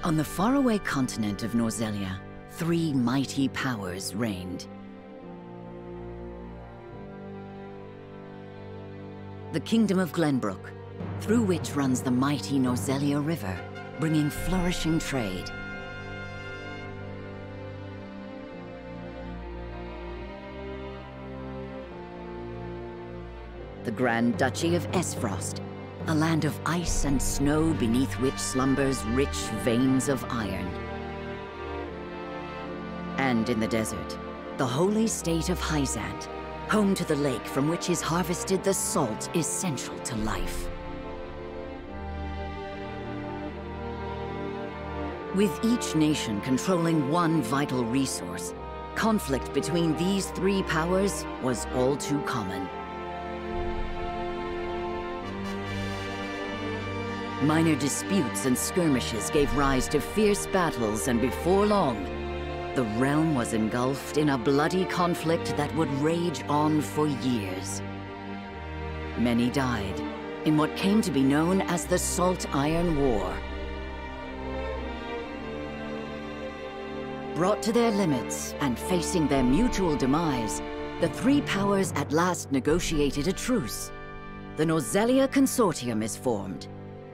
On the faraway continent of Norzelia, three mighty powers reigned. The Kingdom of Glenbrook, through which runs the mighty Norzelia River, bringing flourishing trade. The Grand Duchy of Esfrost, a land of ice and snow beneath which slumbers rich veins of iron. And in the desert, the holy state of Hyzant, home to the lake from which is harvested the salt essential to life. With each nation controlling one vital resource, conflict between these three powers was all too common. Minor disputes and skirmishes gave rise to fierce battles, and before long, the realm was engulfed in a bloody conflict that would rage on for years. Many died in what came to be known as the Salt Iron War. Brought to their limits and facing their mutual demise, the three powers at last negotiated a truce. The Norzelia Consortium is formed,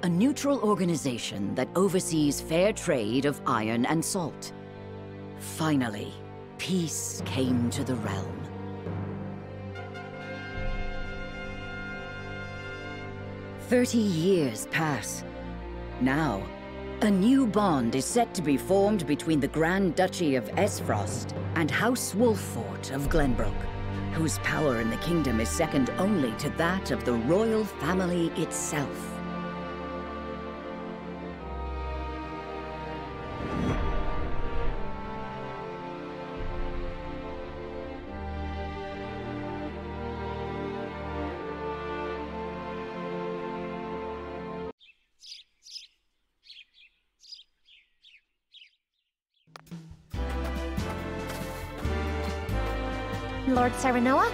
a neutral organization that oversees fair trade of iron and salt. Finally, peace came to the realm. "30 years pass. Now, a new bond is set to be formed between the Grand Duchy of Esfrost and House Wolffort of Glenbrook, whose power in the kingdom is second only to that of the royal family itself. Lord Serenoa?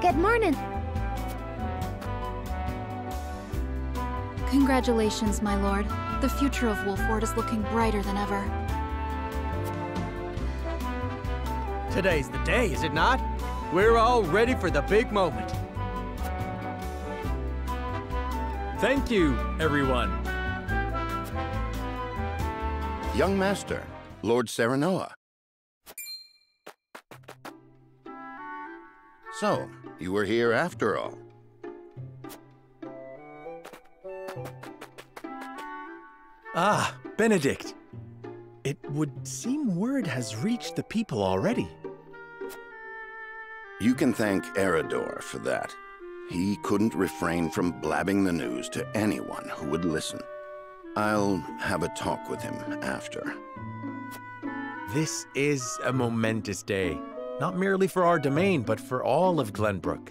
Good morning. Congratulations, my lord. The future of Wolffort is looking brighter than ever. Today's the day, is it not? We're all ready for the big moment. Thank you, everyone. Young Master, Lord Serenoa. So, you were here after all. Ah, Benedict. It would seem word has reached the people already. You can thank Eridor for that. He couldn't refrain from blabbing the news to anyone who would listen. I'll have a talk with him after. This is a momentous day, not merely for our domain, but for all of Glenbrook.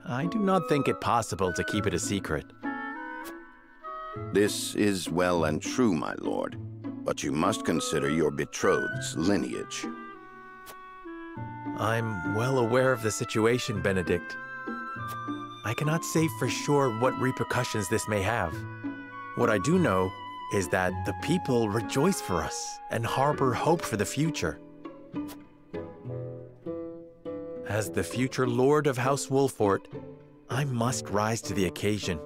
I do not think it possible to keep it a secret. This is well and true, my lord, but you must consider your betrothed's lineage. I'm well aware of the situation, Benedict. I cannot say for sure what repercussions this may have. What I do know is that the people rejoice for us and harbor hope for the future. As the future Lord of House Wolffort, I must rise to the occasion.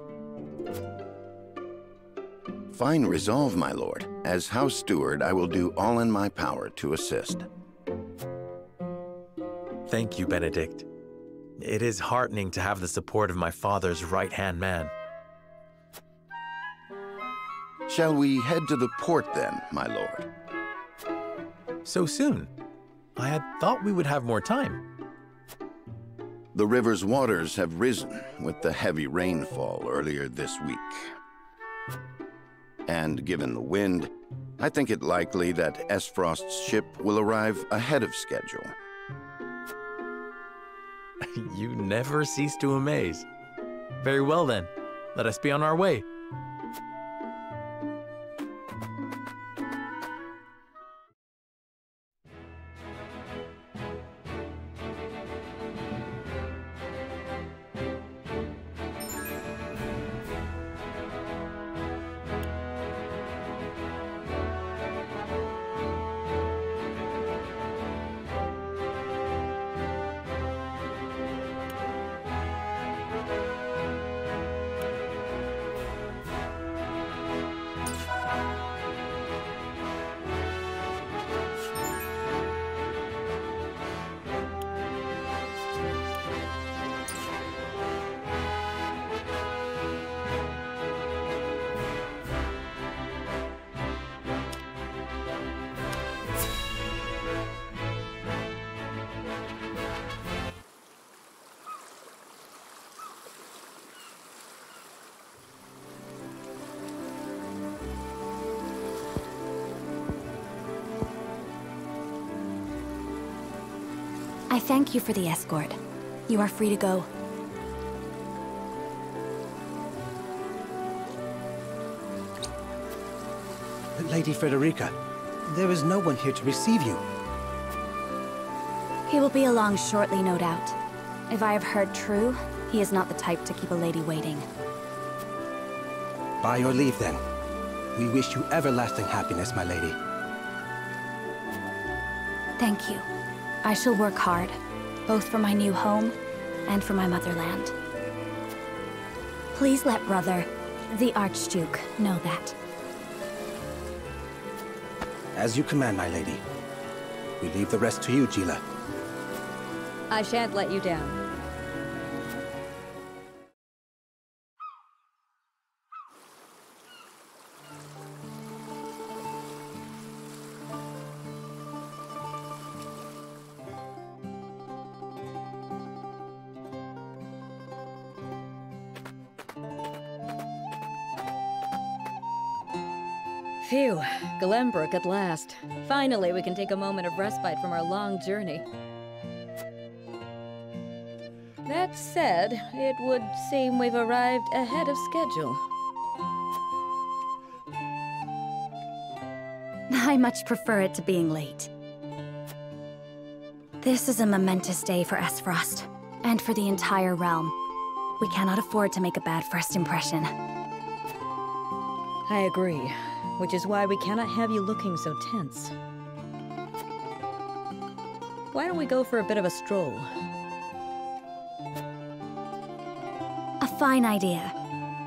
Fine resolve, my lord. As House Steward, I will do all in my power to assist. Thank you, Benedict. It is heartening to have the support of my father's right-hand man. Shall we head to the port then, my lord? So soon? I had thought we would have more time. The river's waters have risen with the heavy rainfall earlier this week. And given the wind, I think it likely that Esfrost's ship will arrive ahead of schedule. You never cease to amaze. Very well then, let us be on our way. I thank you for the escort. You are free to go. Lady Frederica, there is no one here to receive you. He will be along shortly, no doubt. If I have heard true, he is not the type to keep a lady waiting. By your leave, then. We wish you everlasting happiness, my lady. Thank you. I shall work hard, both for my new home and for my motherland. Please let brother, the Archduke, know that. As you command, my lady. We leave the rest to you, Gila. I shan't let you down. Phew, Glenbrook at last. Finally, we can take a moment of respite from our long journey. That said, it would seem we've arrived ahead of schedule. I much prefer it to being late. This is a momentous day for Esfrost, and for the entire realm. We cannot afford to make a bad first impression. I agree, which is why we cannot have you looking so tense. Why don't we go for a bit of a stroll? A fine idea.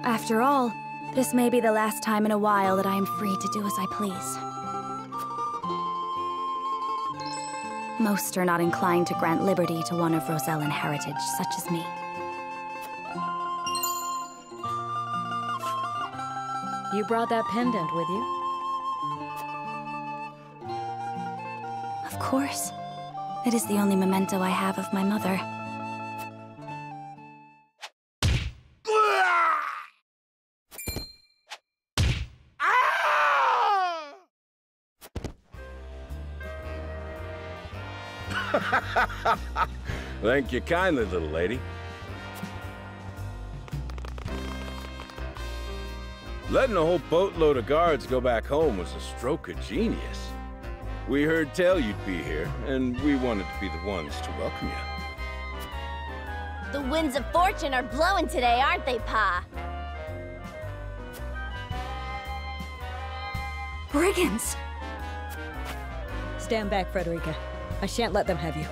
After all, this may be the last time in a while that I am free to do as I please. Most are not inclined to grant liberty to one of Rosellan heritage, such as me. You brought that pendant with you? Of course. It is the only memento I have of my mother. Thank you kindly, little lady. Letting a whole boatload of guards go back home was a stroke of genius. We heard tell you'd be here, and we wanted to be the ones to welcome you. The winds of fortune are blowing today, aren't they, Pa? Brigands! Stand back, Frederica. I shan't let them have you.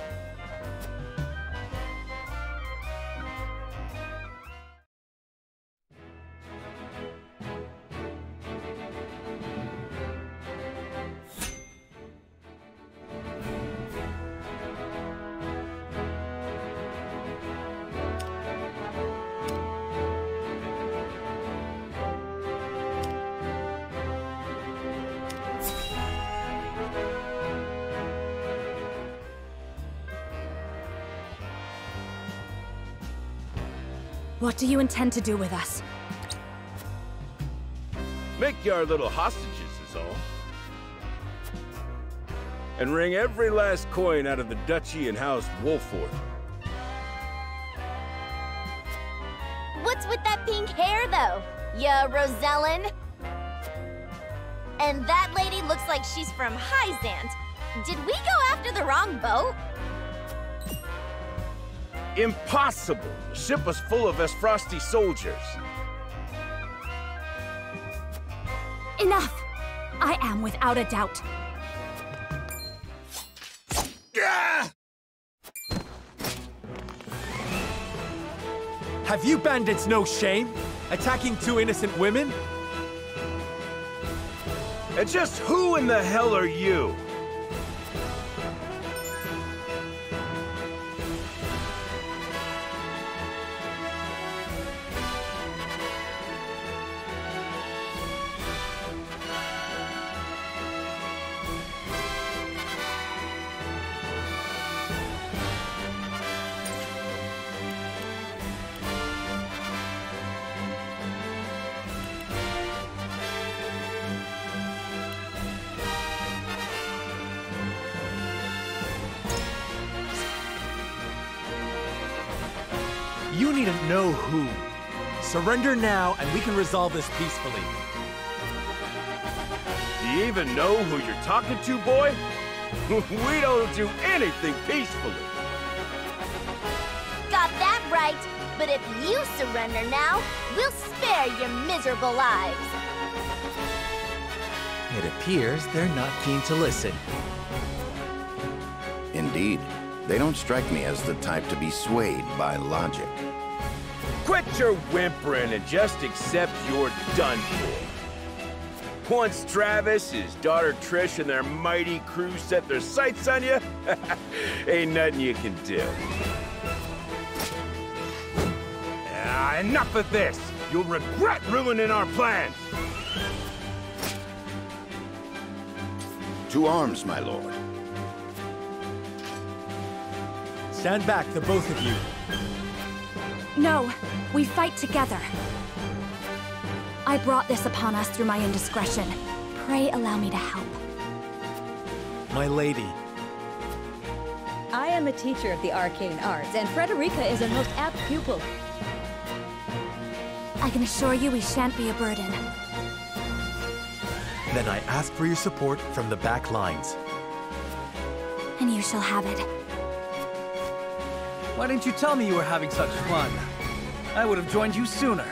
What do you intend to do with us? Make you our little hostages is all. And wring every last coin out of the duchy and housed Wolford. What's with that pink hair, though? Ya Rosellan? And that lady looks like she's from Hyzant. Did we go after the wrong boat? Impossible! The ship was full of Esfrosti soldiers. Enough! I am without a doubt. Have you bandits no shame? Attacking two innocent women? And just who in the hell are you? You needn't know who. Surrender now, and we can resolve this peacefully. Do you even know who you're talking to, boy? We don't do anything peacefully. Got that right. But if you surrender now, we'll spare your miserable lives. It appears they're not keen to listen. Indeed. They don't strike me as the type to be swayed by logic. Quit your whimpering and just accept you're done for. Once Travis, his daughter Trish, and their mighty crew set their sights on you, ain't nothing you can do. Enough of this! You'll regret ruining our plans! To arms, my lord. Stand back, the both of you. No, we fight together. I brought this upon us through my indiscretion. Pray allow me to help. My lady. I am a teacher of the arcane arts, and Frederica is a most apt pupil. I can assure you we shan't be a burden. Then I ask for your support from the back lines. And you shall have it. Why didn't you tell me you were having such fun? I would have joined you sooner.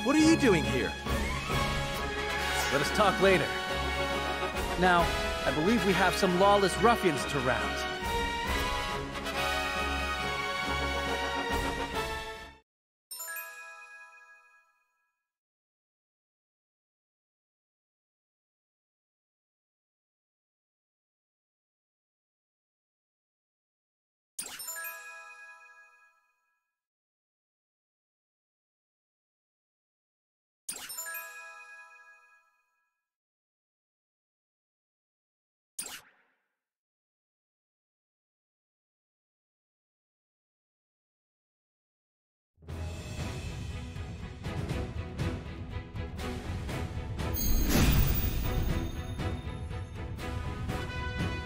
What are you doing here? Let us talk later. Now, I believe we have some lawless ruffians to round.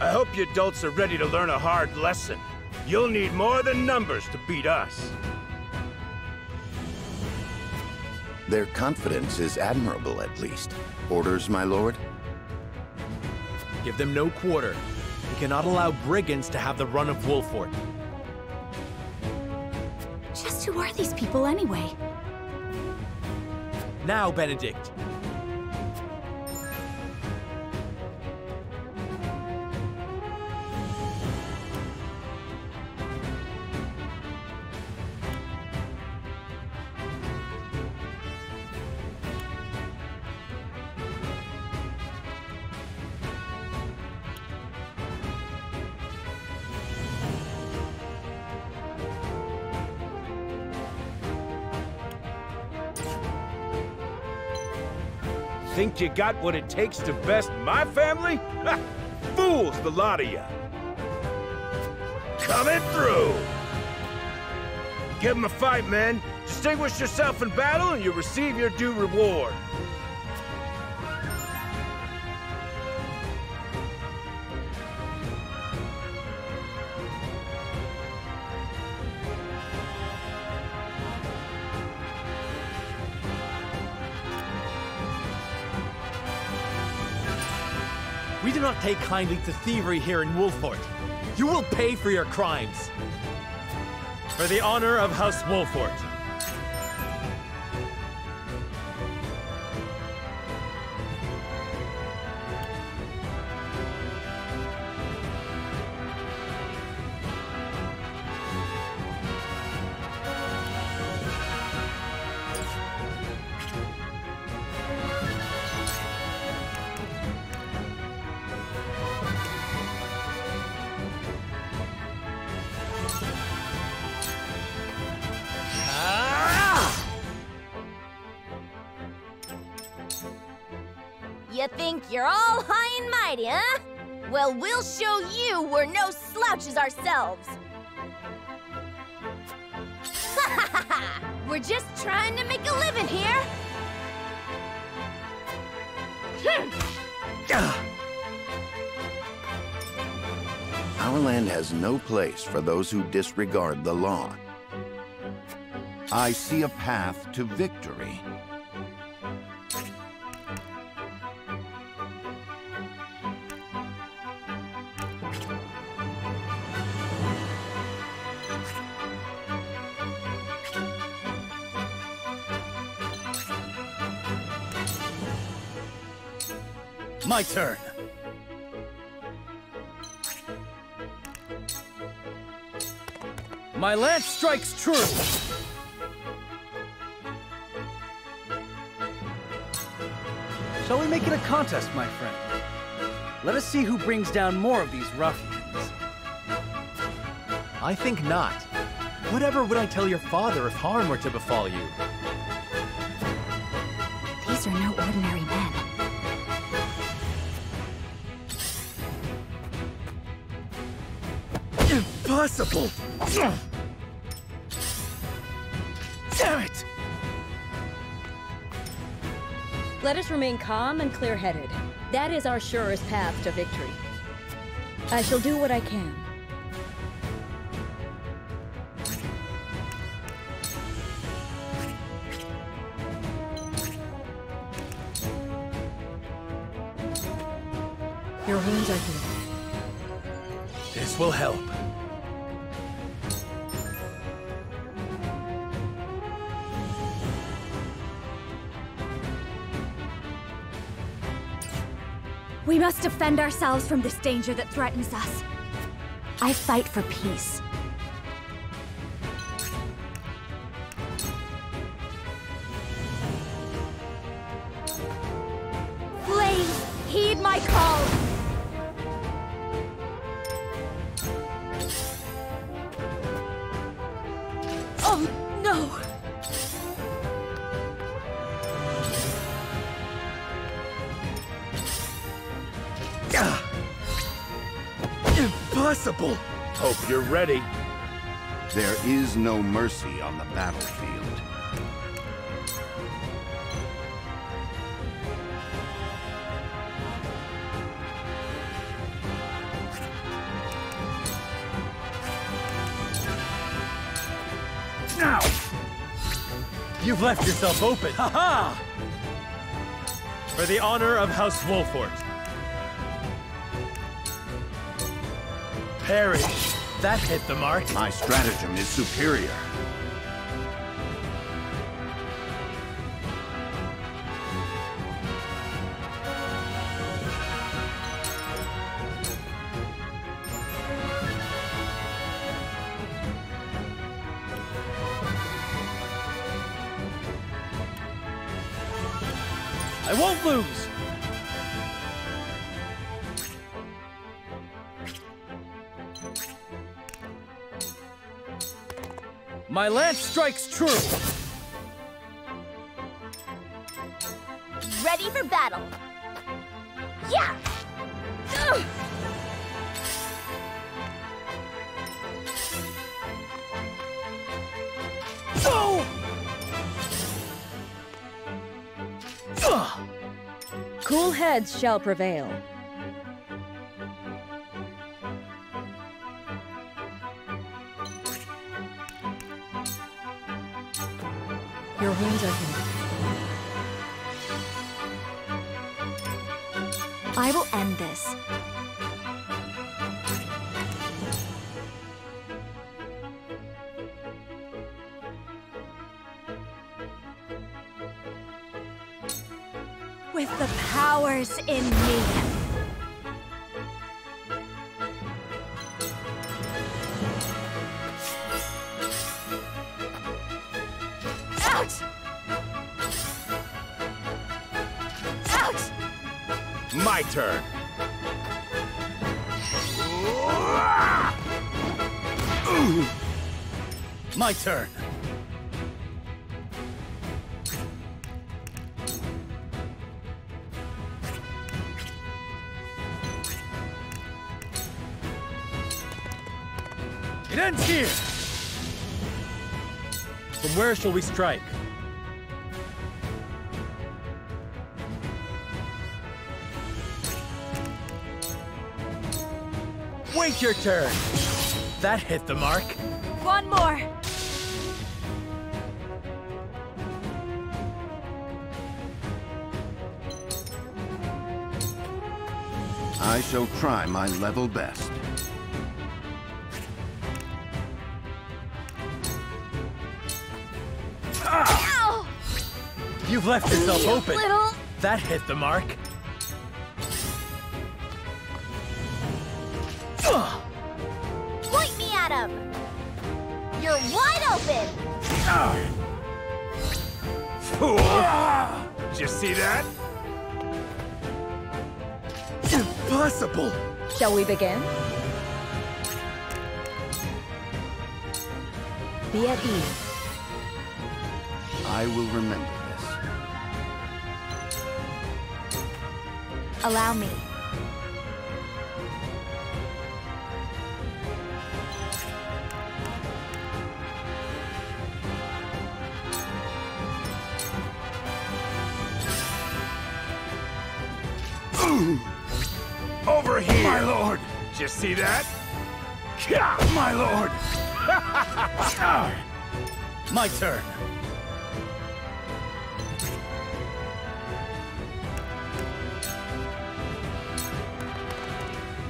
I hope you adults are ready to learn a hard lesson. You'll need more than numbers to beat us. Their confidence is admirable, at least. Orders, my lord? Give them no quarter. We cannot allow brigands to have the run of Wolfort. Just who are these people anyway? Now, Benedict. Think you got what it takes to best my family? Ha! Fools, the lot of you. Coming through. Give them a fight, men. Distinguish yourself in battle and you'll receive your due reward. We do not take kindly to thievery here in Wolfort. You will pay for your crimes. For the honor of House Wolfort. You think you're all high and mighty, huh? Well, we'll show you we're no slouches ourselves. We're just trying to make a living here. How Our land has no place for those who disregard the law. I see a path to victory. My turn. My lance strikes true. Shall we make it a contest, my friend? Let us see who brings down more of these ruffians. I think not. Whatever would I tell your father if harm were to befall you? These are no ordinary men. Impossible! Damn it! Let us remain calm and clear-headed. That is our surest path to victory. I shall do what I can. Your wounds are healed. This will help. We must defend ourselves from this danger that threatens us. I fight for peace. Flames, heed my call! Oh, no! Impossible! Hope you're ready. There is no mercy on the battlefield. Now! You've left yourself open. Ha-ha! For the honor of House Wolfort. Perish. That hit the mark. My stratagem is superior. I won't lose! My lance strikes true! Ready for battle! Yeah! Ugh. Oh! Cool heads shall prevail. Your wounds are healed. I will end this. With the powers in me. Out! Out! My turn. My turn. It ends here! From where shall we strike? Wait your turn. That hit the mark. One more. I shall try my level best. Ow! You've left yourself You open. little... That hit the mark. Point me at him! You're wide open! Fool! Did you see that? Impossible! Shall we begin? Be at ease. I will remember this. Allow me. Over here! My lord! Did you see that? My lord! My turn.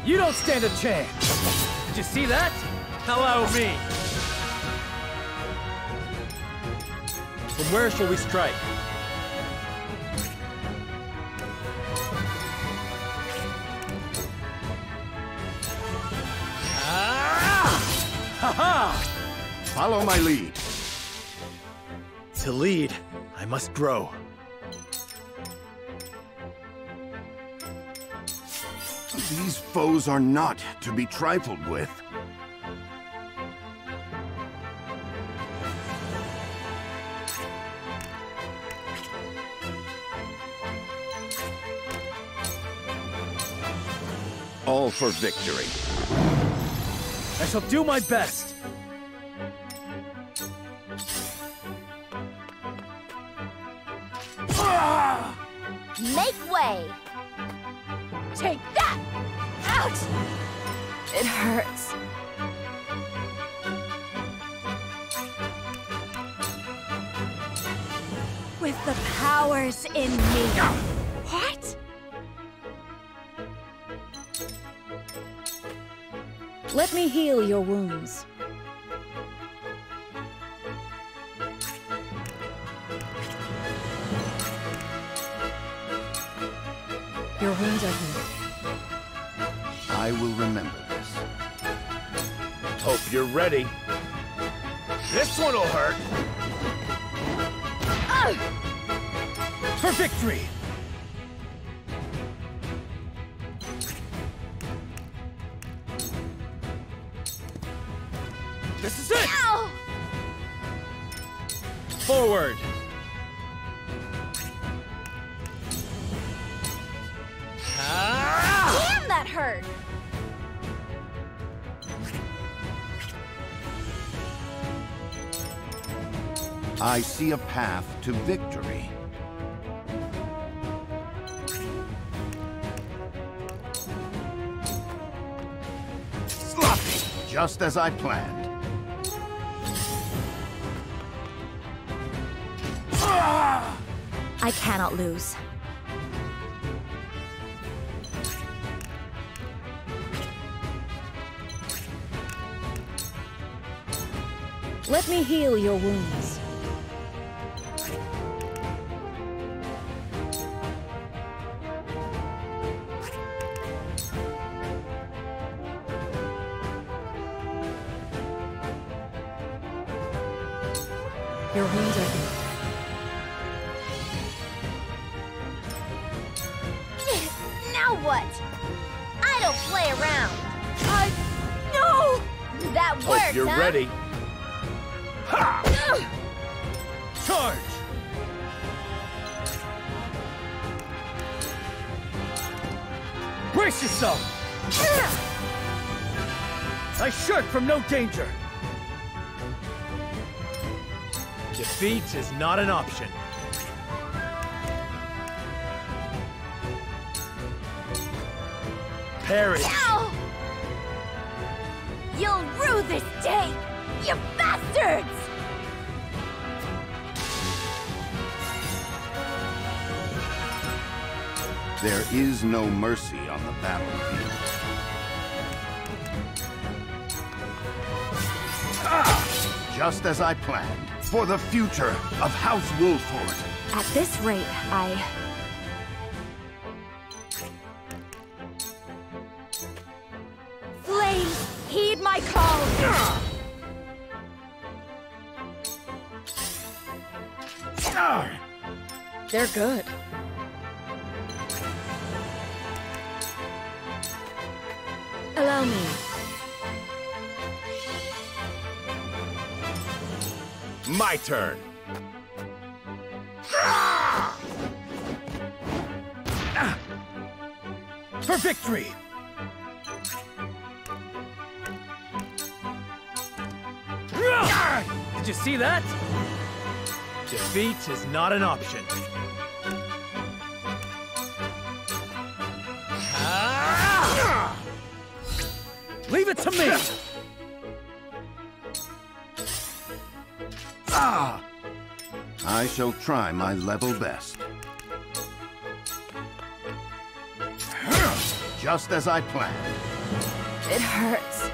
You don't stand a chance. Did you see that? Allow me. From where shall we strike? Ha-ha! Follow my lead. To lead, I must grow. These foes are not to be trifled with. All for victory. I shall do my best. Make way! Take that! Ouch! It hurts. With the powers in me. What? Let me heal your wounds. Your wounds are healed. I will remember this. Hope you're ready. This one'll hurt. For victory! This is it! Ow! Forward! Damn, that hurt! I see a path to victory. Sloppy, just as I planned. I cannot lose. Let me heal your wounds. Your wounds are healed. Now what? I don't play around. No! That Hope worked, you're huh? ready. Ha! Charge! Brace yourself! I shirk from no danger! Defeat is not an option. Parry. Ow! you this day, you bastards! There is no mercy on the battlefield. Just as I planned, for the future of House Wolford. At this rate, Flames, heed my call! They're good. Allow me. My turn. For victory! Did you see that? Defeat is not an option. Leave it to me! I shall try my level best. Just as I planned. it hurts.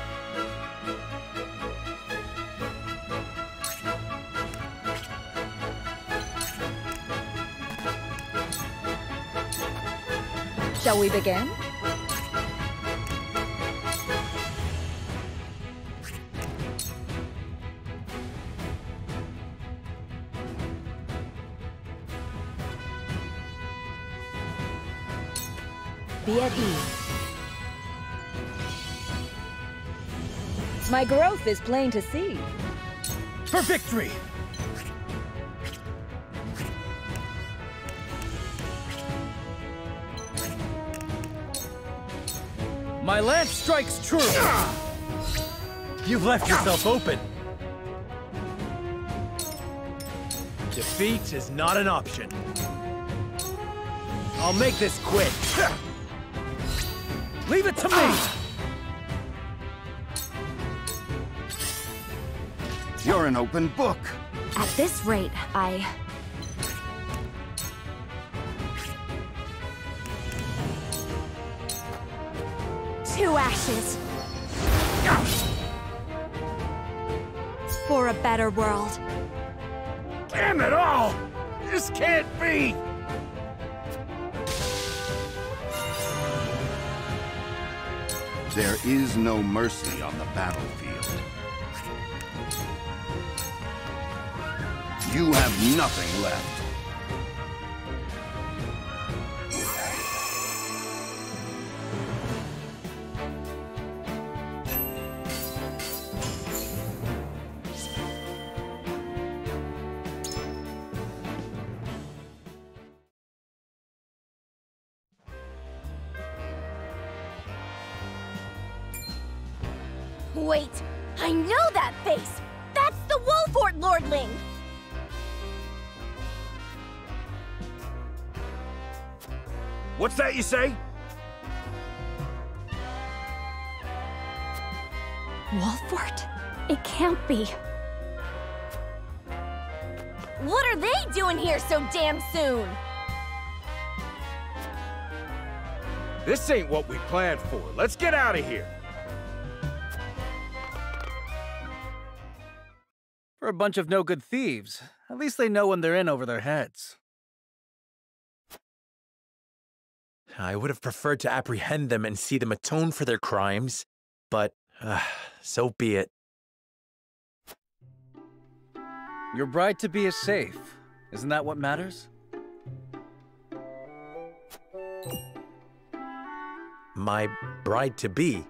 Shall we begin? Be at ease. My growth is plain to see. For victory! My lance strikes true! You've left yourself open. Defeat is not an option. I'll make this quick. Leave it to me! You're an open book. At this rate, Two ashes. For a better world. Damn it all! This can't be! There is no mercy on the battlefield. You have nothing left. Wait, I know that face! That's the Wolfort Lordling! What's that you say? Wolfort? It can't be. What are they doing here so damn soon? This ain't what we planned for. Let's get out of here. For a bunch of no-good thieves. At least they know when they're in over their heads. I would have preferred to apprehend them and see them atone for their crimes, but so be it. Your bride-to-be is safe. Isn't that what matters? My bride-to-be?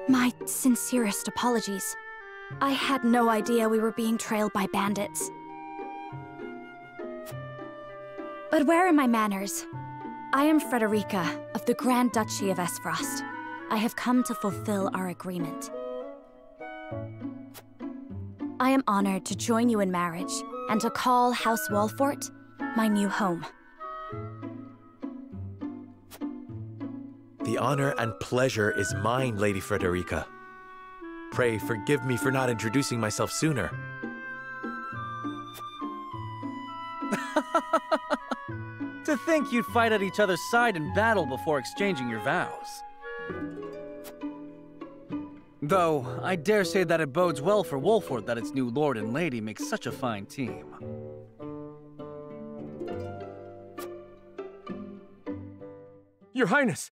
My sincerest apologies. I had no idea we were being trailed by bandits. But where are my manners? I am Frederica of the Grand Duchy of Esfrost. I have come to fulfill our agreement. I am honored to join you in marriage and to call House The honor and pleasure is mine, Lady Frederica. Pray forgive me for not introducing myself sooner. To think you'd fight at each other's side in battle before exchanging your vows. Though, I dare say that it bodes well for Wolford that its new lord and lady make such a fine team. Your Highness!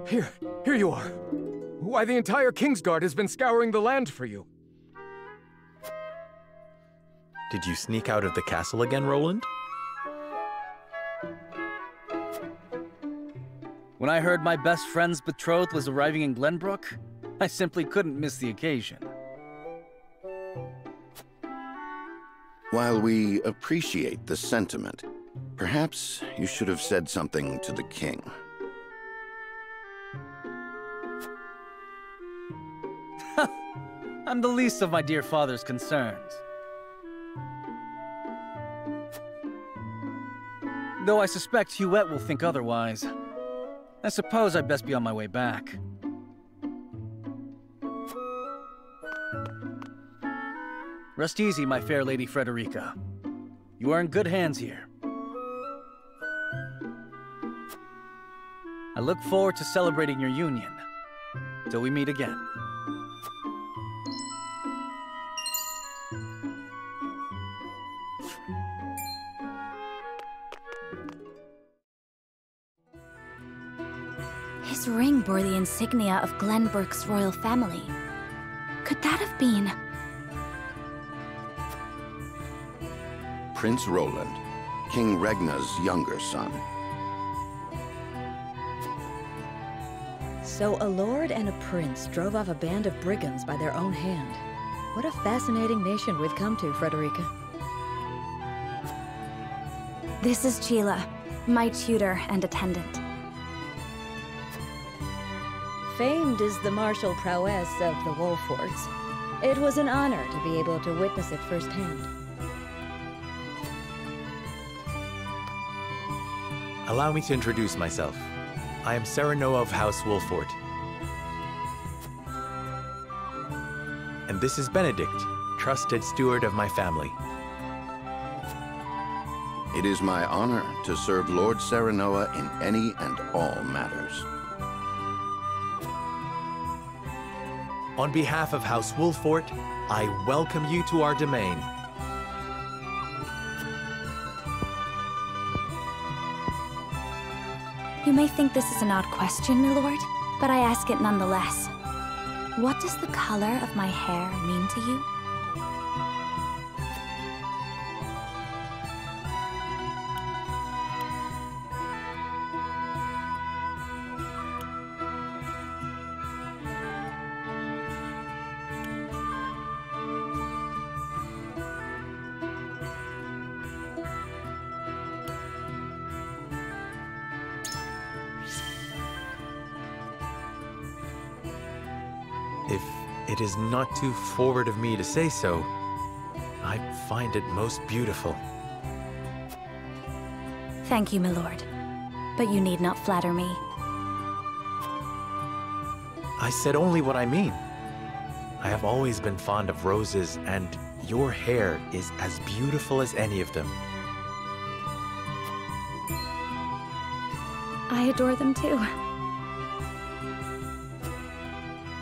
Here you are. Why, the entire Kingsguard has been scouring the land for you. Did you sneak out of the castle again, Roland? When I heard my best friend's betrothed was arriving in Glenbrook, I simply couldn't miss the occasion. While we appreciate the sentiment, perhaps you should have said something to the king. I'm the least of my dear father's concerns. Though I suspect Huette will think otherwise. I suppose I'd best be on my way back. Rest easy, my fair Lady Frederica. You are in good hands here. I look forward to celebrating your union. Till we meet again. His ring bore the insignia of Glenbrook's royal family. Could that have been... Prince Roland, King Regna's younger son. So a lord and a prince drove off a band of brigands by their own hand. What a fascinating nation we've come to, Frederica. This is Sheila, my tutor and attendant. Famed is the martial prowess of the Wolfords. It was an honor to be able to witness it firsthand. Allow me to introduce myself. I am Serenoa of House Wolford. And this is Benedict, trusted steward of my family. It is my honor to serve Lord Serenoa in any and all matters. On behalf of House Wolford, I welcome you to our domain. You may think this is an odd question, my lord, but I ask it nonetheless. What does the color of my hair mean to you? If it is not too forward of me to say so, I find it most beautiful. Thank you, my lord. But you need not flatter me. I said only what I mean. I have always been fond of roses, and your hair is as beautiful as any of them. I adore them too.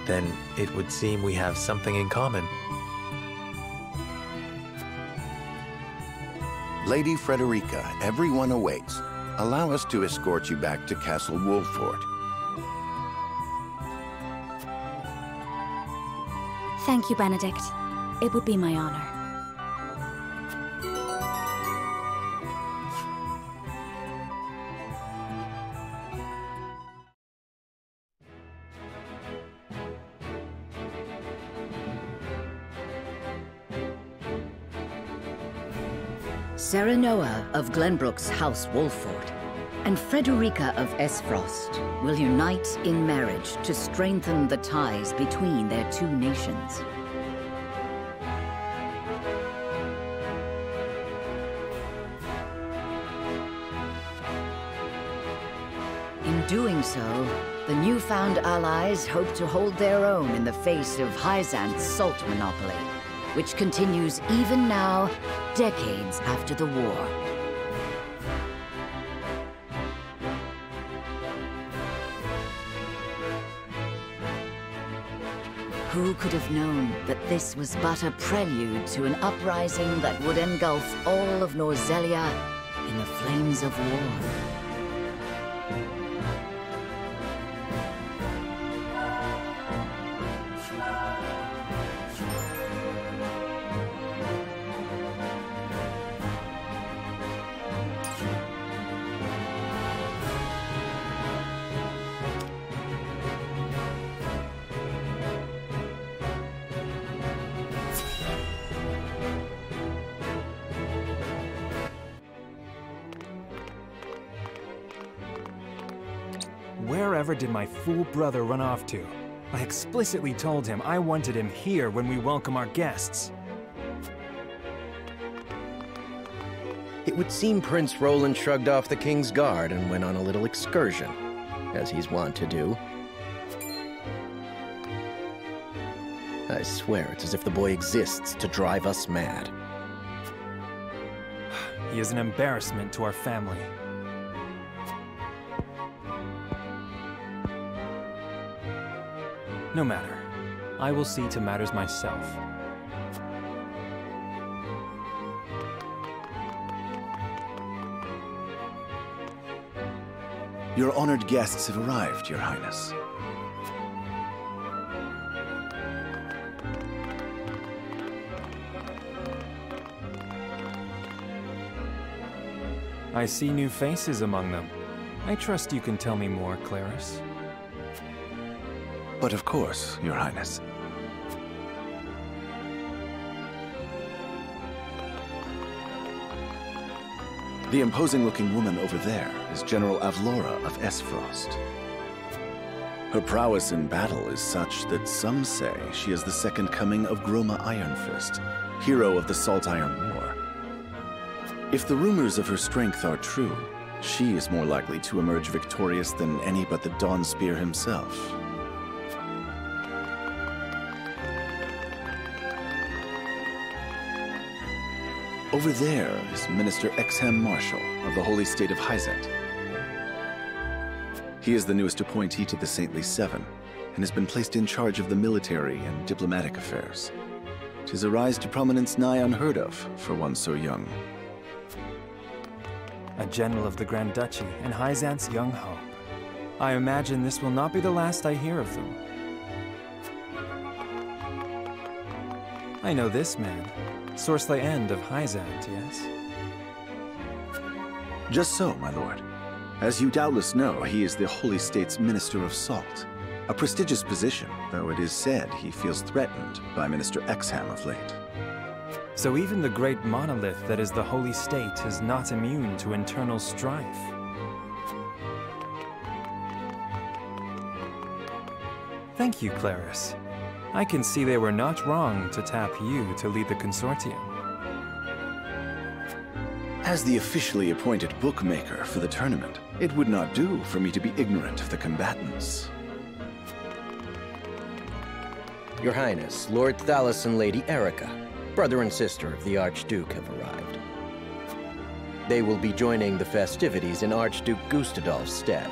Then it would seem we have something in common. Lady Frederica, everyone awaits. Allow us to escort you back to Castle Wolford. Thank you, Benedict. It would be my honor. Serenoa of Glenbrook's House Wolford and Frederica of Esfrost will unite in marriage to strengthen the ties between their two nations. doing so, the newfound allies hope to hold their own in the face of Hyzant's salt monopoly, which continues even now, decades after the war. Who could have known that this was but a prelude to an uprising that would engulf all of Norzelia in the flames of war? Wherever did my fool brother run off to? I explicitly told him I wanted him here when we welcome our guests. It would seem Prince Roland shrugged off the King's Guard and went on a little excursion, as he's wont to do. I swear it's as if the boy exists to drive us mad. He is an embarrassment to our family. No matter. I will see to matters myself. Your honored guests have arrived, Your Highness. I see new faces among them. I trust you can tell me more, Claris. But of course, Your Highness. The imposing-looking woman over there is General Avlora of Esfrost. Her prowess in battle is such that some say she is the second coming of Groma Ironfist, hero of the Salt Iron War. If the rumors of her strength are true, she is more likely to emerge victorious than any but the Dawnspear himself. Over there is Minister Exham Marshal of the Holy State of Hyzant. He is the newest appointee to the Saintly Seven, and has been placed in charge of the military and diplomatic affairs. 'Tis a rise to prominence nigh unheard of for one so young. A general of the Grand Duchy and Hyzant's young hope. I imagine this will not be the last I hear of them. I know this man. Sorsley End of Hyzant, yes? Just so, my lord. As you doubtless know, he is the Holy State's Minister of Salt. A prestigious position, though it is said he feels threatened by Minister Exham of late. So even the great monolith that is the Holy State is not immune to internal strife. Thank you, Claris. I can see they were not wrong to tap you to lead the consortium. As the officially appointed bookmaker for the tournament, it would not do for me to be ignorant of the combatants. Your Highness, Lord Thalos and Lady Erica, brother and sister of the Archduke, have arrived. They will be joining the festivities in Archduke Gustadolf's stead.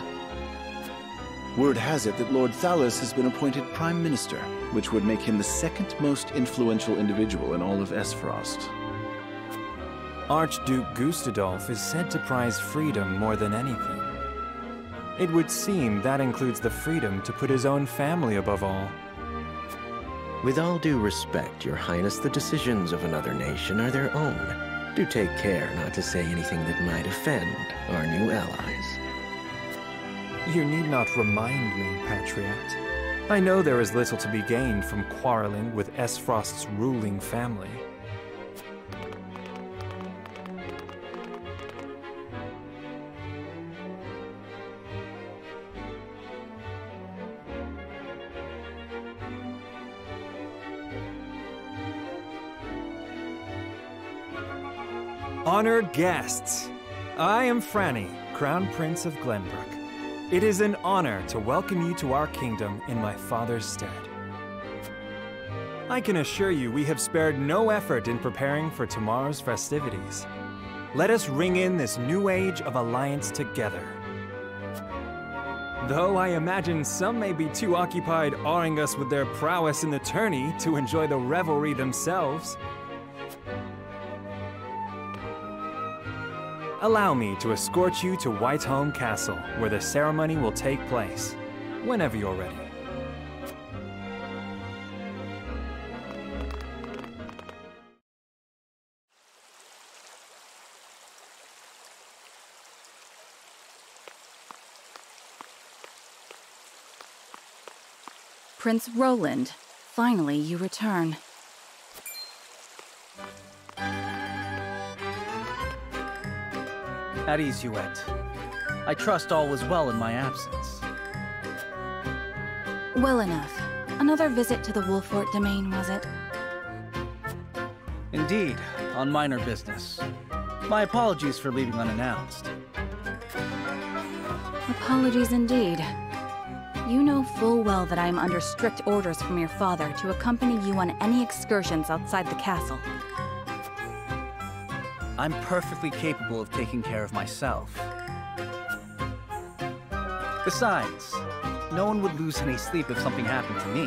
Word has it that Lord Thalos has been appointed Prime Minister, which would make him the second most influential individual in all of Esfrost. Archduke Gustadolf is said to prize freedom more than anything. It would seem that includes the freedom to put his own family above all. With all due respect, Your Highness, the decisions of another nation are their own. Do take care not to say anything that might offend our new allies. You need not remind me, Patriot. I know there is little to be gained from quarreling with Esfrost's ruling family. Honored guests, I am Franny, Crown Prince of Glenbrook. It is an honor to welcome you to our kingdom in my father's stead. I can assure you we have spared no effort in preparing for tomorrow's festivities. Let us ring in this new age of alliance together. Though I imagine some may be too occupied awing us with their prowess in the tourney to enjoy the revelry themselves. Allow me to escort you to Whitehome Castle, where the ceremony will take place, whenever you're ready. Prince Roland, finally you return. At ease, Huette. I trust all was well in my absence. Well enough. Another visit to the Wolfort domain, was it? Indeed, on minor business. My apologies for leaving unannounced. Apologies indeed. You know full well that I am under strict orders from your father to accompany you on any excursions outside the castle. I'm perfectly capable of taking care of myself. Besides, no one would lose any sleep if something happened to me.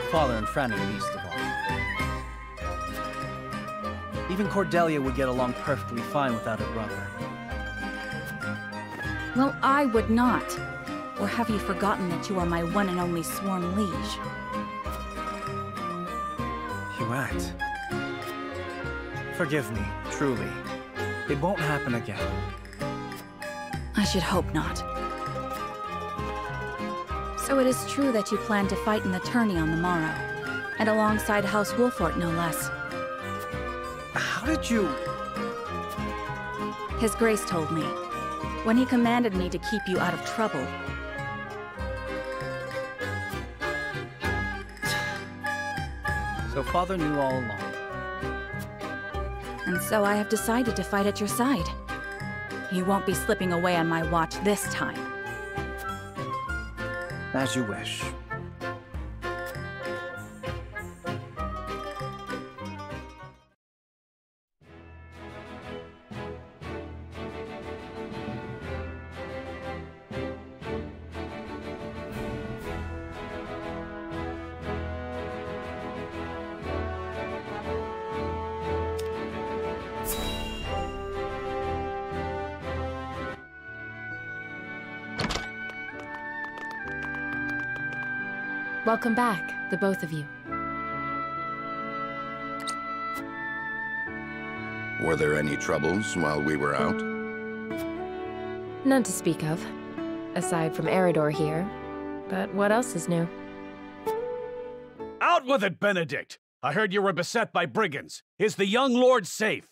Father and Franny least of all. Even Cordelia would get along perfectly fine without her brother. Well, I would not. Or have you forgotten that you are my one and only sworn liege? Huette. Forgive me, truly. It won't happen again. I should hope not. So it is true that you plan to fight in the tourney on the morrow, and alongside House Wolfort, no less. How did you... His Grace told me, when he commanded me to keep you out of trouble. So Father knew all along. And so I have decided to fight at your side. You won't be slipping away on my watch this time. As you wish. Welcome back, the both of you. Were there any troubles while we were out? None to speak of, aside from Eridor here. But what else is new? Out with it, Benedict! I heard you were beset by brigands. Is the young lord safe?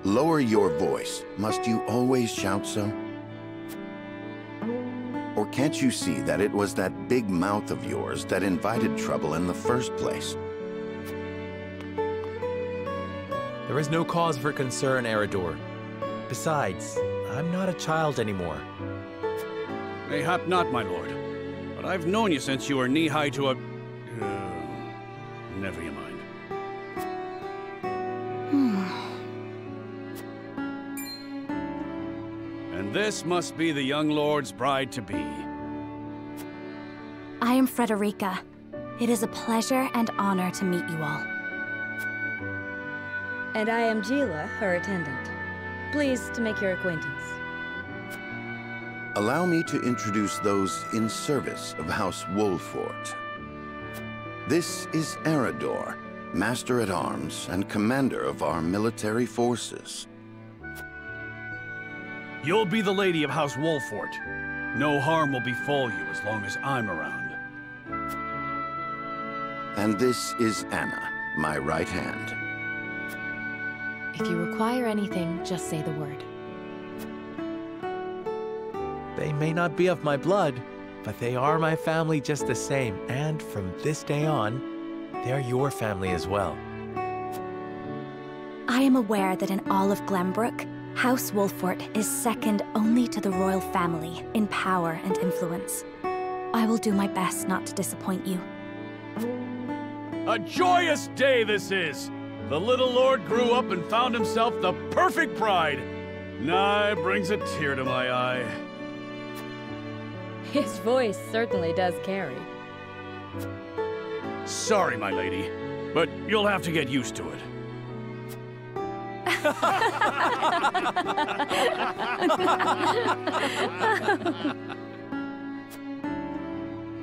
Lower your voice. Must you always shout so? Or can't you see that it was that big mouth of yours that invited trouble in the first place? There is no cause for concern, Eridor. Besides, I'm not a child anymore. Mayhap not, my lord. But I've known you since you were knee-high to a... never you mind. And this must be the young lord's bride-to-be. I am Frederica. It is a pleasure and honor to meet you all. And I am Gila, her attendant. Pleased to make your acquaintance. Allow me to introduce those in service of House Wolfort. This is Eridor, Master-at-Arms and Commander of our military forces. You'll be the lady of House Wolfort. No harm will befall you as long as I'm around. And this is Anna, my right hand. If you require anything, just say the word. They may not be of my blood, but they are my family just the same, and from this day on, they're your family as well. I am aware that in all of Glenbrook, House Wolfort is second only to the royal family in power and influence. I will do my best not to disappoint you. A joyous day this is! The little lord grew up and found himself the perfect bride. Nigh brings a tear to my eye. His voice certainly does carry. Sorry, my lady, but you'll have to get used to it.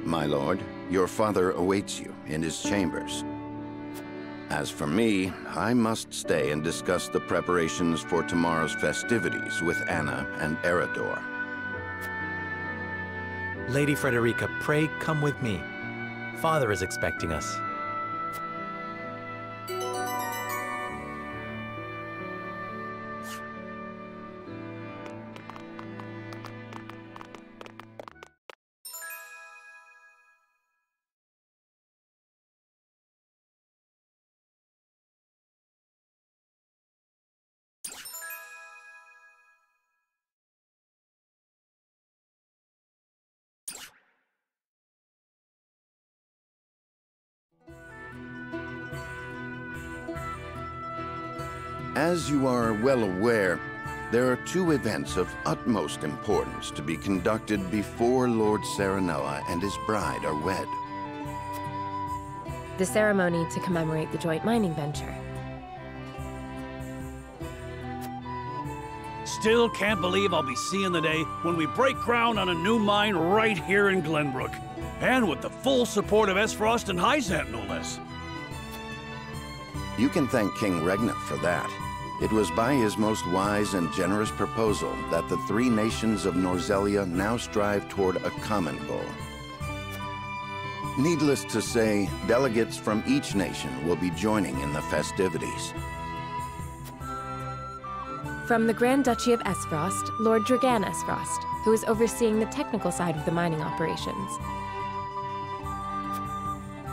My lord, your father awaits you in his chambers. As for me, I must stay and discuss the preparations for tomorrow's festivities with Anna and Eridor. Lady Frederica, pray come with me. Father is expecting us. As you are well aware, there are two events of utmost importance to be conducted before Lord Serenella and his bride are wed. The ceremony to commemorate the joint mining venture. Still can't believe I'll be seeing the day when we break ground on a new mine right here in Glenbrook. And with the full support of Esfrost and Hyzant, no less. You can thank King Regna for that. It was by his most wise and generous proposal that the three nations of Norzelia now strive toward a common goal. Needless to say, delegates from each nation will be joining in the festivities. From the Grand Duchy of Esfrost, Lord Dragan Esfrost, who is overseeing the technical side of the mining operations.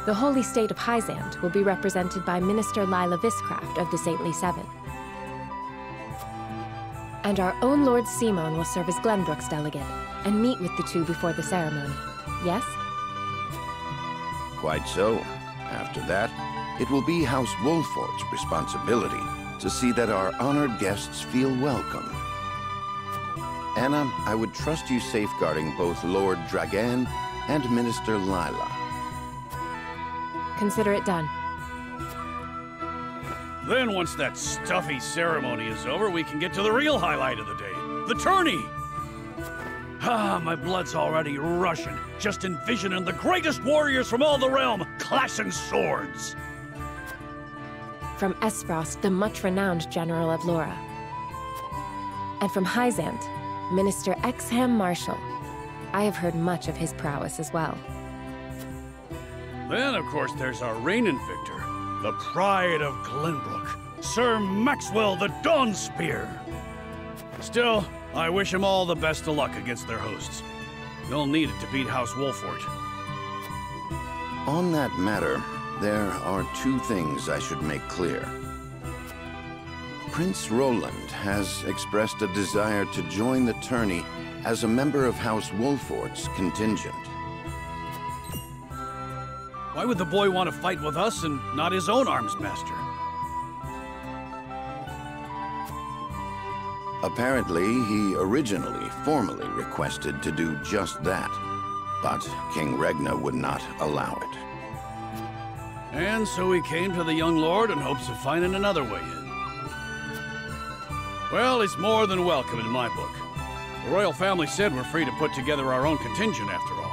The Holy State of Hyzant will be represented by Minister Lila Viscraft of the Saintly Seven. And our own Lord Simon will serve as Glenbrook's delegate and meet with the two before the ceremony. Yes? Quite so. After that, it will be House Wolfort's responsibility to see that our honored guests feel welcome. Anna, I would trust you safeguarding both Lord Dragan and Minister Lila. Consider it done. Then once that stuffy ceremony is over, we can get to the real highlight of the day, the tourney! Ah, my blood's already rushing, just envisioning the greatest warriors from all the realm clashing swords! From Esfrost, the much-renowned General of Lora. And from Hyzant, Minister Exham Marshal. I have heard much of his prowess as well. Then, of course, there's our reigning victor, the pride of Glenbrook, Sir Maxwell the Dawnspear. Still, I wish him all the best of luck against their hosts. They'll need it to beat House Wolfort. On that matter, there are two things I should make clear. Prince Roland has expressed a desire to join the tourney as a member of House Wolfort's contingent. Why would the boy want to fight with us and not his own arms master? Apparently, he originally formally requested to do just that, but King Regna would not allow it. And so he came to the young lord in hopes of finding another way in. Well, he's more than welcome in my book. The royal family said we're free to put together our own contingent after all.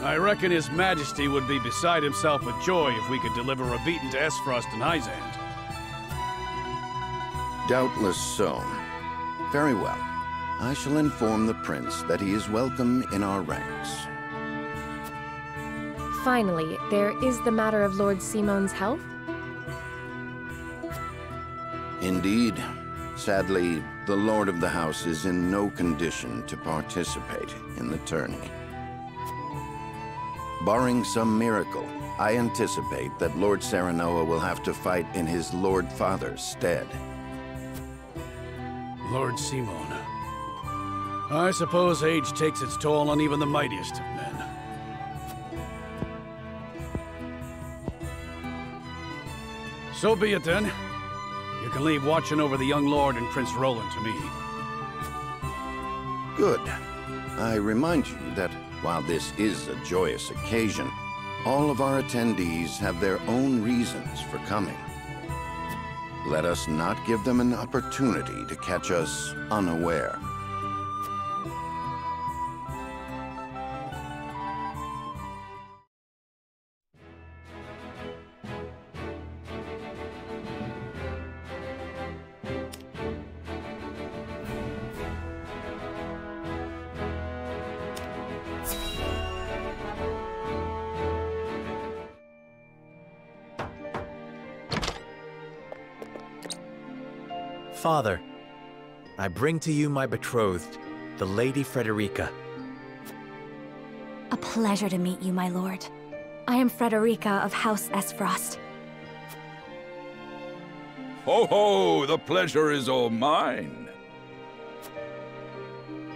I reckon His Majesty would be beside himself with joy if we could deliver a beating to Esfrost and Hyzant. Doubtless so. Very well. I shall inform the prince that he is welcome in our ranks. Finally, there is the matter of Lord Simon's health? Indeed. Sadly, the Lord of the House is in no condition to participate in the tourney. Barring some miracle, I anticipate that Lord Serenoa will have to fight in his Lord Father's stead. Lord Simon. I suppose age takes its toll on even the mightiest of men. So be it then. You can leave watching over the young lord and Prince Roland to me. Good. I remind you that while this is a joyous occasion, all of our attendees have their own reasons for coming. Let us not give them an opportunity to catch us unaware. Father, I bring to you my betrothed, the Lady Frederica. A pleasure to meet you, my lord. I am Frederica of House Esfrost. Ho ho! The pleasure is all mine.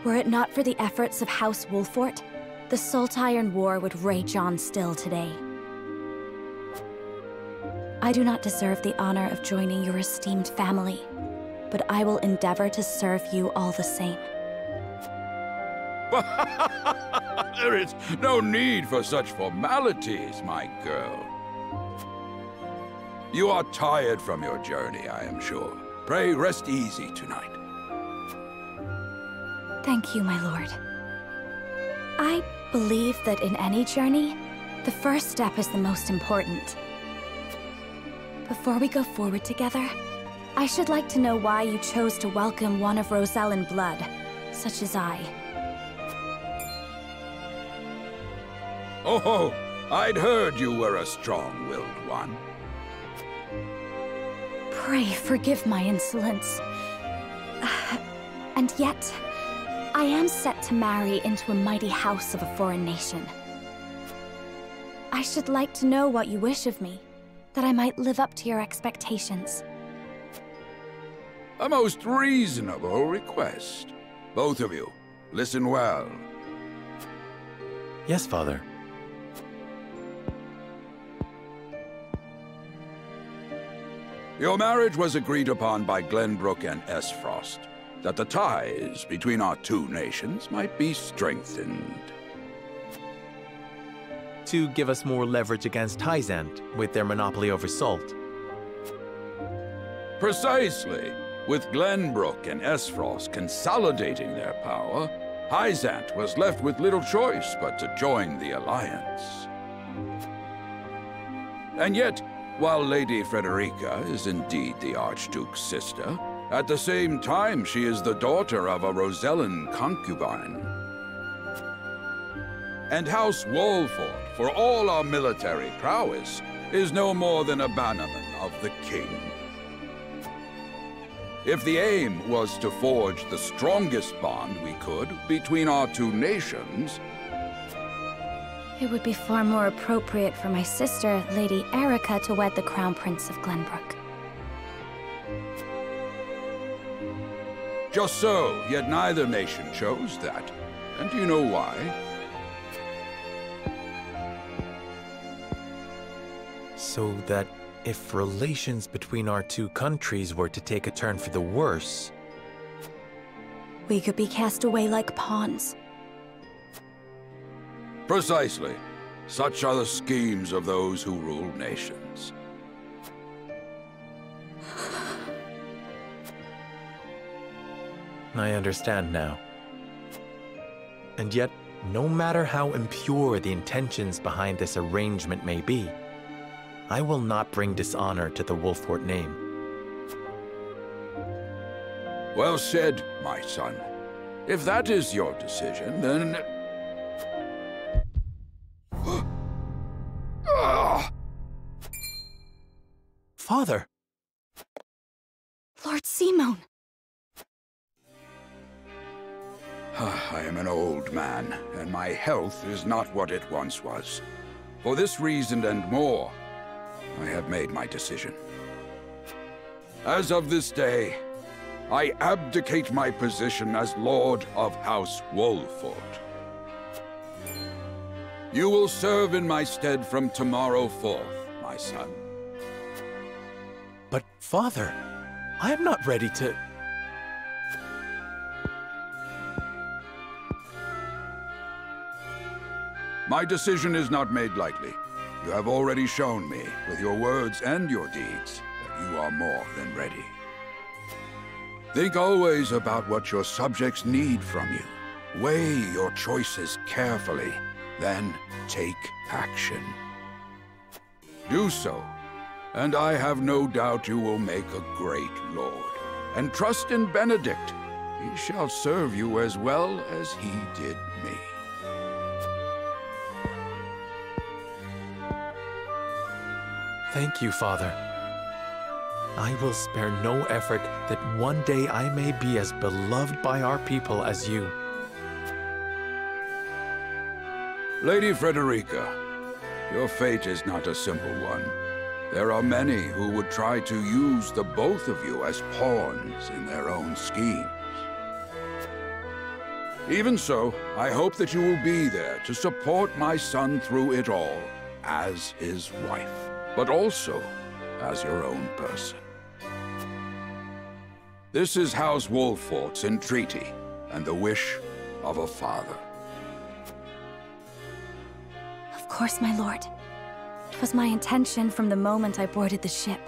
Were it not for the efforts of House Wolfort, the Saltiron War would rage on still today. I do not deserve the honor of joining your esteemed family, but I will endeavor to serve you all the same. There is no need for such formalities, my girl. You are tired from your journey, I am sure. Pray rest easy tonight. Thank you, my lord. I believe that in any journey, the first step is the most important. Before we go forward together, I should like to know why you chose to welcome one of Rosellan blood, such as I. Oh, I'd heard you were a strong-willed one. Pray forgive my insolence. And yet, I am set to marry into a mighty house of a foreign nation. I should like to know what you wish of me, that I might live up to your expectations. A most reasonable request. Both of you, listen well. Yes, Father. Your marriage was agreed upon by Glenbrook and Esfrost, that the ties between our two nations might be strengthened. To give us more leverage against Hyzant with their monopoly over salt. Precisely. With Glenbrook and Esfrost consolidating their power, Hyzant was left with little choice but to join the alliance. And yet, while Lady Frederica is indeed the Archduke's sister, at the same time she is the daughter of a Rosellan concubine. And House Wolfort, for all our military prowess, is no more than a bannerman of the king. If the aim was to forge the strongest bond we could between our two nations... It would be far more appropriate for my sister, Lady Erica, to wed the Crown Prince of Glenbrook. Just so, yet neither nation chose that. And do you know why? So that if relations between our two countries were to take a turn for the worse... We could be cast away like pawns. Precisely. Such are the schemes of those who rule nations. I understand now. And yet, no matter how impure the intentions behind this arrangement may be, I will not bring dishonor to the Wolfort name. Well said, my son. If that is your decision, then... Father! Lord Simon! I am an old man, and my health is not what it once was. For this reason and more, I have made my decision. As of this day, I abdicate my position as Lord of House Wolford. You will serve in my stead from tomorrow forth, my son. But, Father, I am not ready to... My decision is not made lightly. You have already shown me, with your words and your deeds, that you are more than ready. Think always about what your subjects need from you. Weigh your choices carefully, then take action. Do so, and I have no doubt you will make a great lord. And trust in Benedict. He shall serve you as well as he did me. Thank you, Father. I will spare no effort that one day I may be as beloved by our people as you. Lady Frederica, your fate is not a simple one. There are many who would try to use the both of you as pawns in their own schemes. Even so, I hope that you will be there to support my son through it all, as his wife, but also as your own person. This is House Wolford's entreaty, and the wish of a father. Of course, my lord. It was my intention from the moment I boarded the ship.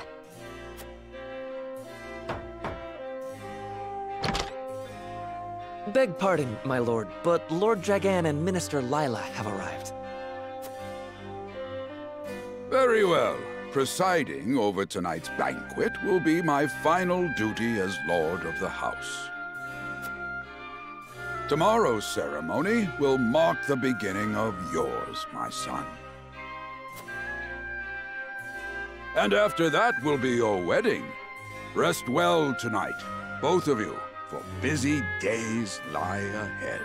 Beg pardon, my lord, but Lord Dragan and Minister Lila have arrived. Very well. Presiding over tonight's banquet will be my final duty as Lord of the House. Tomorrow's ceremony will mark the beginning of yours, my son. And after that will be your wedding. Rest well tonight, both of you, for busy days lie ahead.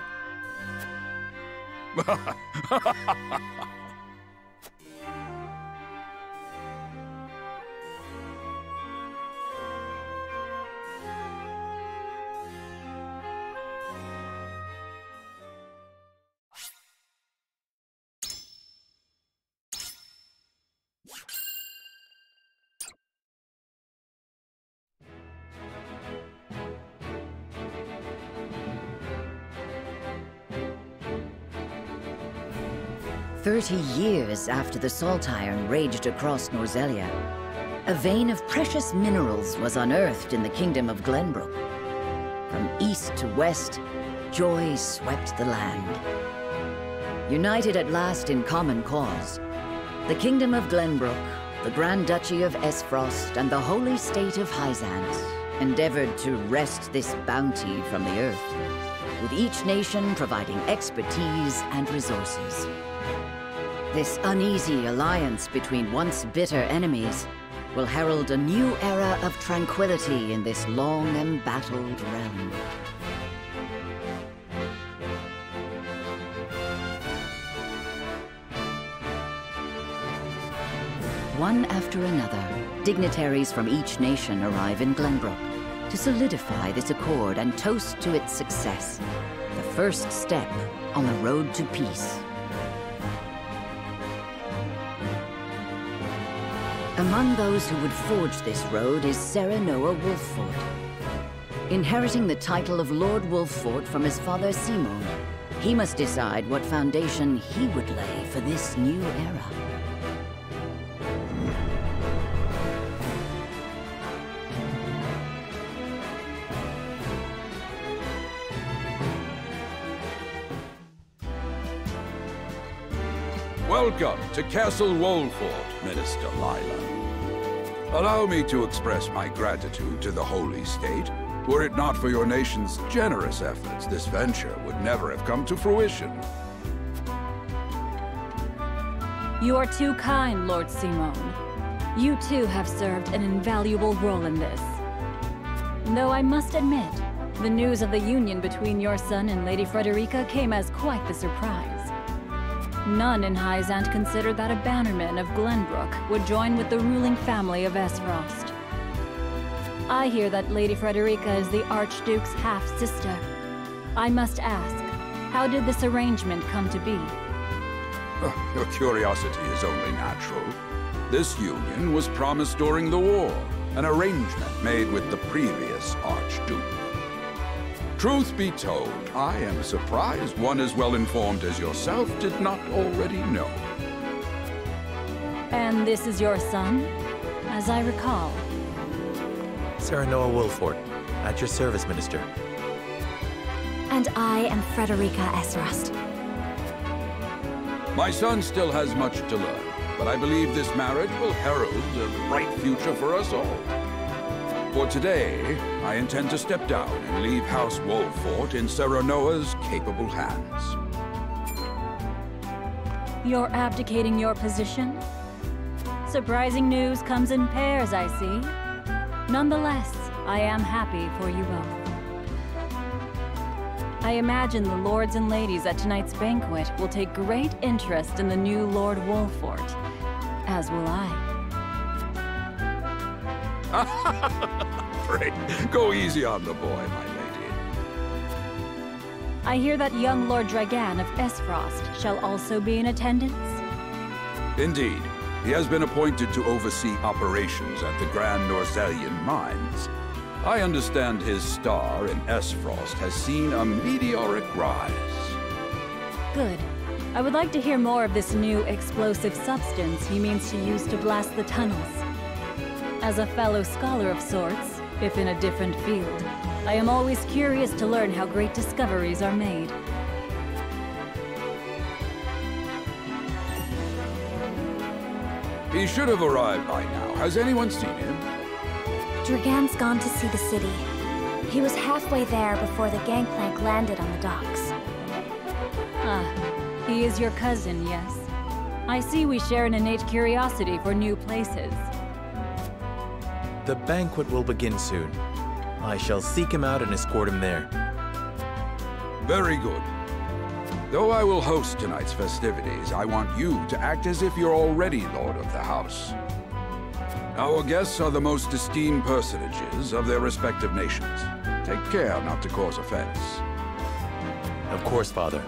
Years after the salt iron raged across Norzelia, a vein of precious minerals was unearthed in the kingdom of Glenbrook. From east to west, joy swept the land. United at last in common cause, the kingdom of Glenbrook, the Grand Duchy of Esfrost, and the holy state of Hyzant endeavored to wrest this bounty from the earth, with each nation providing expertise and resources. This uneasy alliance between once bitter enemies will herald a new era of tranquility in this long embattled realm. One after another, dignitaries from each nation arrive in Glenbrook to solidify this accord and toast to its success, the first step on the road to peace. Among those who would forge this road is Serenoa Wolfford. Inheriting the title of Lord Wolfford from his father Simon, he must decide what foundation he would lay for this new era. Welcome to Castle Wolford, Minister Lila. Allow me to express my gratitude to the Holy State. Were it not for your nation's generous efforts, this venture would never have come to fruition. You are too kind, Lord Simon. You too have served an invaluable role in this. Though I must admit, the news of the union between your son and Lady Frederica came as quite the surprise. None in Hyzant considered that a bannerman of Glenbrook would join with the ruling family of Esfrost. I hear that Lady Frederica is the Archduke's half-sister. I must ask, how did this arrangement come to be? Your curiosity is only natural. This union was promised during the war, an arrangement made with the previous Archduke. Truth be told, I am surprised one as well informed as yourself did not already know. And this is your son, as I recall. Sarah Noah Wolford, at your service, Minister. And I am Frederica Esfrost. My son still has much to learn, but I believe this marriage will herald a bright future for us all. For today, I intend to step down and leave House Wolford in Sarah Noah's capable hands. You're abdicating your position? Surprising news comes in pairs, I see. Nonetheless, I am happy for you both. I imagine the lords and ladies at tonight's banquet will take great interest in the new Lord Wolford, as will I. Pray, go easy on the boy, my lady. I hear that young Lord Dragan of Esfrost shall also be in attendance? Indeed. He has been appointed to oversee operations at the Grand Norzelian mines. I understand his star in Esfrost has seen a meteoric rise. Good. I would like to hear more of this new explosive substance he means to use to blast the tunnels. As a fellow scholar of sorts, if in a different field, I am always curious to learn how great discoveries are made. He should have arrived by now. Has anyone seen him? Dragan's gone to see the city. He was halfway there before the gangplank landed on the docks. Ah, he is your cousin, yes. I see we share an innate curiosity for new places. The banquet will begin soon. I shall seek him out and escort him there. Very good. Though I will host tonight's festivities, I want you to act as if you're already Lord of the House. Our guests are the most esteemed personages of their respective nations. Take care not to cause offense. Of course, Father.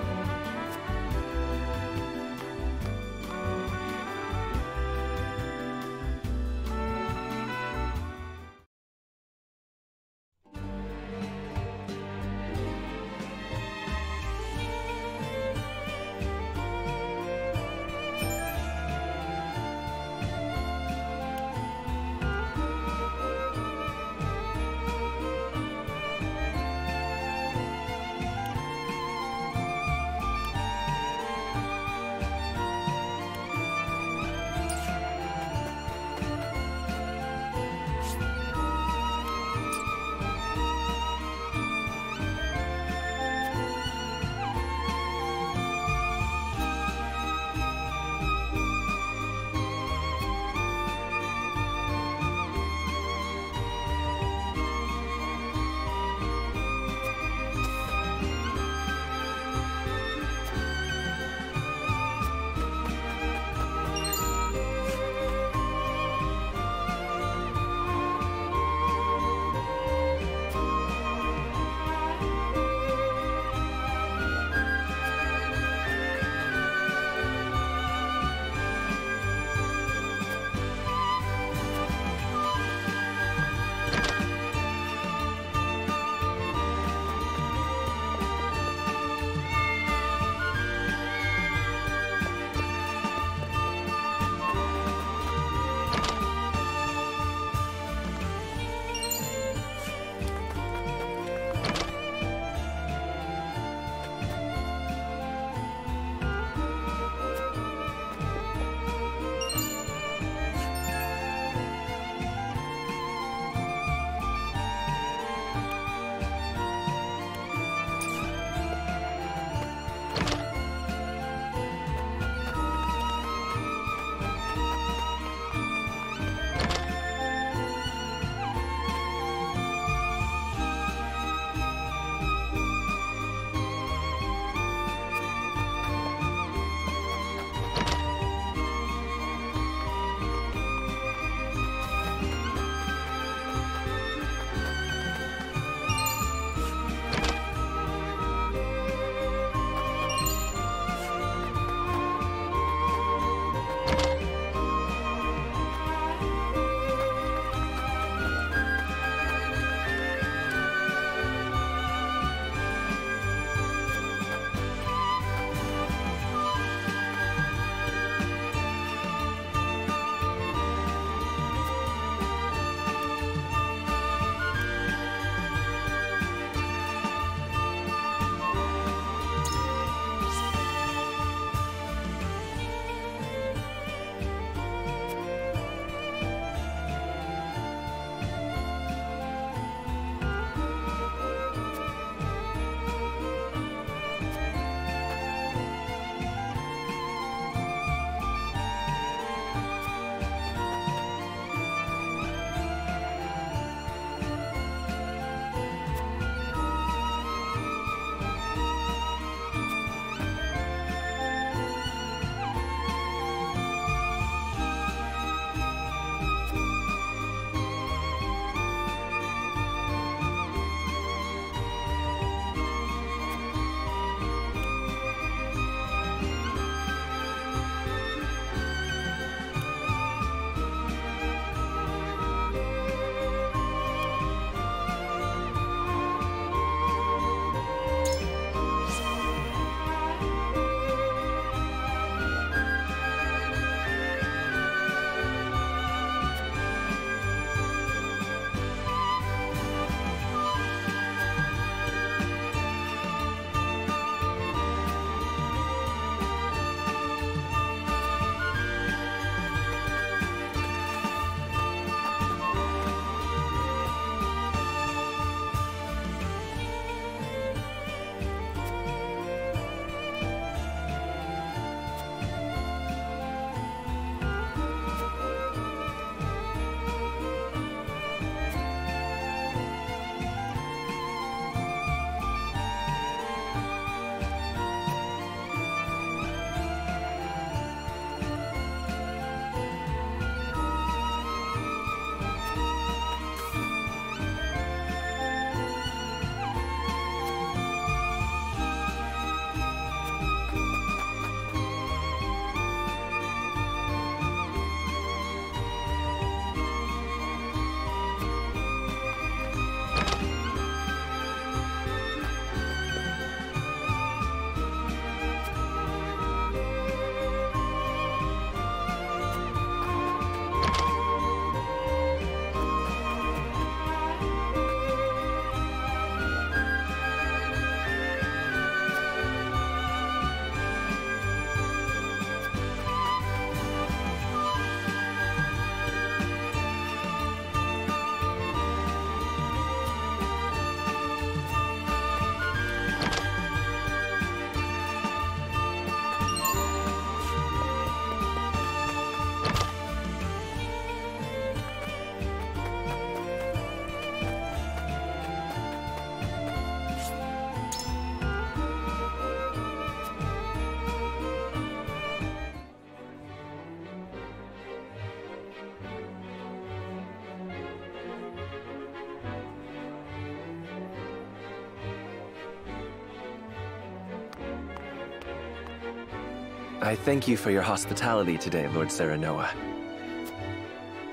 I thank you for your hospitality today, Lord Serenoa.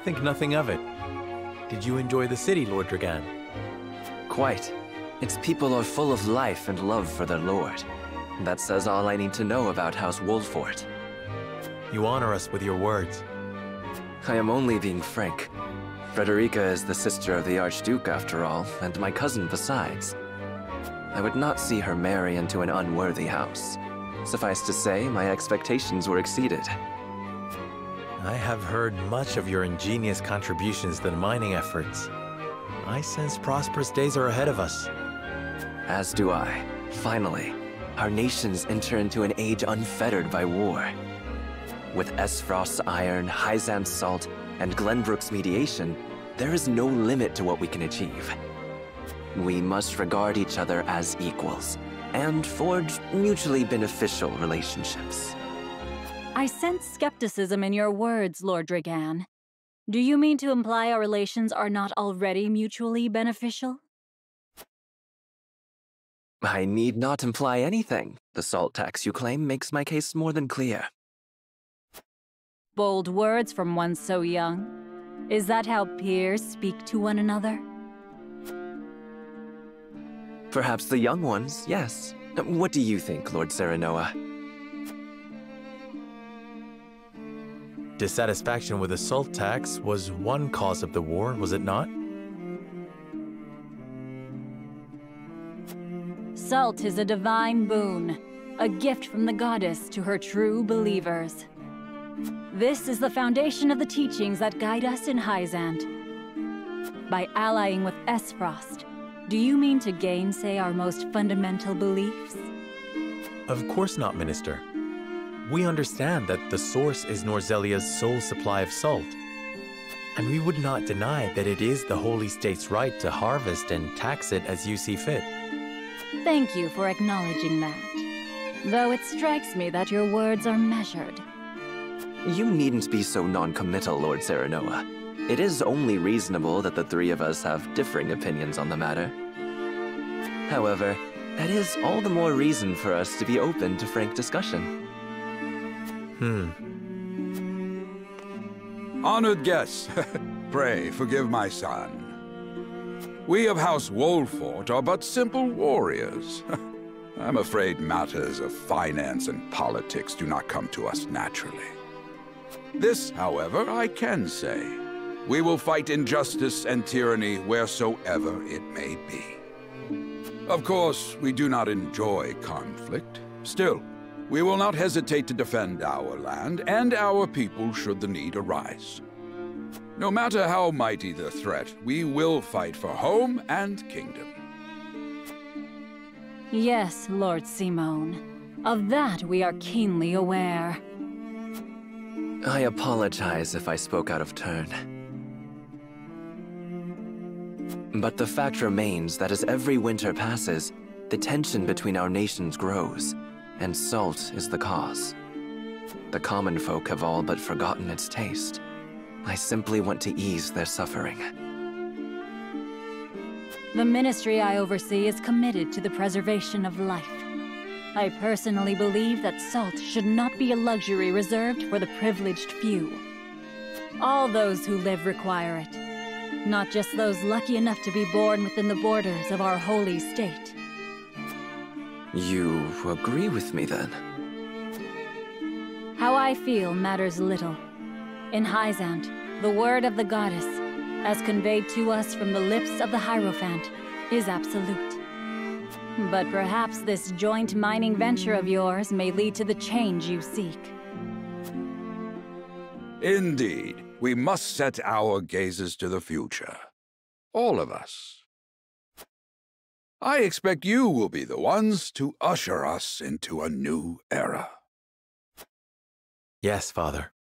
Think nothing of it. Did you enjoy the city, Lord Dragan? Quite. Its people are full of life and love for their lord. That says all I need to know about House Wolfort. You honor us with your words. I am only being frank. Frederica is the sister of the Archduke, after all, and my cousin besides. I would not see her marry into an unworthy house. Suffice to say, my expectations were exceeded. I have heard much of your ingenious contributions to the mining efforts. I sense prosperous days are ahead of us. As do I. Finally, our nations enter into an age unfettered by war. With Esfrost's iron, Hyzant's salt, and Glenbrook's mediation, there is no limit to what we can achieve. We must regard each other as equals, and forge mutually beneficial relationships. I sense skepticism in your words, Lord Dragan. Do you mean to imply our relations are not already mutually beneficial? I need not imply anything. The salt tax you claim makes my case more than clear. Bold words from one so young. Is that how peers speak to one another? Perhaps the young ones, yes. What do you think, Lord Serenoa? Dissatisfaction with the salt tax was one cause of the war, was it not? Salt is a divine boon, a gift from the goddess to her true believers. This is the foundation of the teachings that guide us in Hyzant. By allying with Esfrost, do you mean to gainsay our most fundamental beliefs? Of course not, Minister. We understand that the source is Norzelia's sole supply of salt. And we would not deny that it is the Holy State's right to harvest and tax it as you see fit. Thank you for acknowledging that. Though it strikes me that your words are measured. You needn't be so non-committal, Lord Serenoa. It is only reasonable that the three of us have differing opinions on the matter. However, that is all the more reason for us to be open to frank discussion. Honored guests, pray forgive my son. We of House Wolfort are but simple warriors. I'm afraid matters of finance and politics do not come to us naturally. This, however, I can say. We will fight injustice and tyranny wheresoever it may be. Of course, we do not enjoy conflict. Still, we will not hesitate to defend our land and our people should the need arise. No matter how mighty the threat, we will fight for home and kingdom. Yes, Lord Simone. Of that we are keenly aware. I apologize if I spoke out of turn. But the fact remains that as every winter passes, the tension between our nations grows, and salt is the cause. The common folk have all but forgotten its taste. I simply want to ease their suffering. The ministry I oversee is committed to the preservation of life. I personally believe that salt should not be a luxury reserved for the privileged few. All those who live require it, not just those lucky enough to be born within the borders of our holy state. You agree with me, then? How I feel matters little. In Hyzant, the word of the goddess, as conveyed to us from the lips of the Hierophant, is absolute. But perhaps this joint mining venture of yours may lead to the change you seek. Indeed, we must set our gazes to the future. All of us. I expect you will be the ones to usher us into a new era. Yes, Father.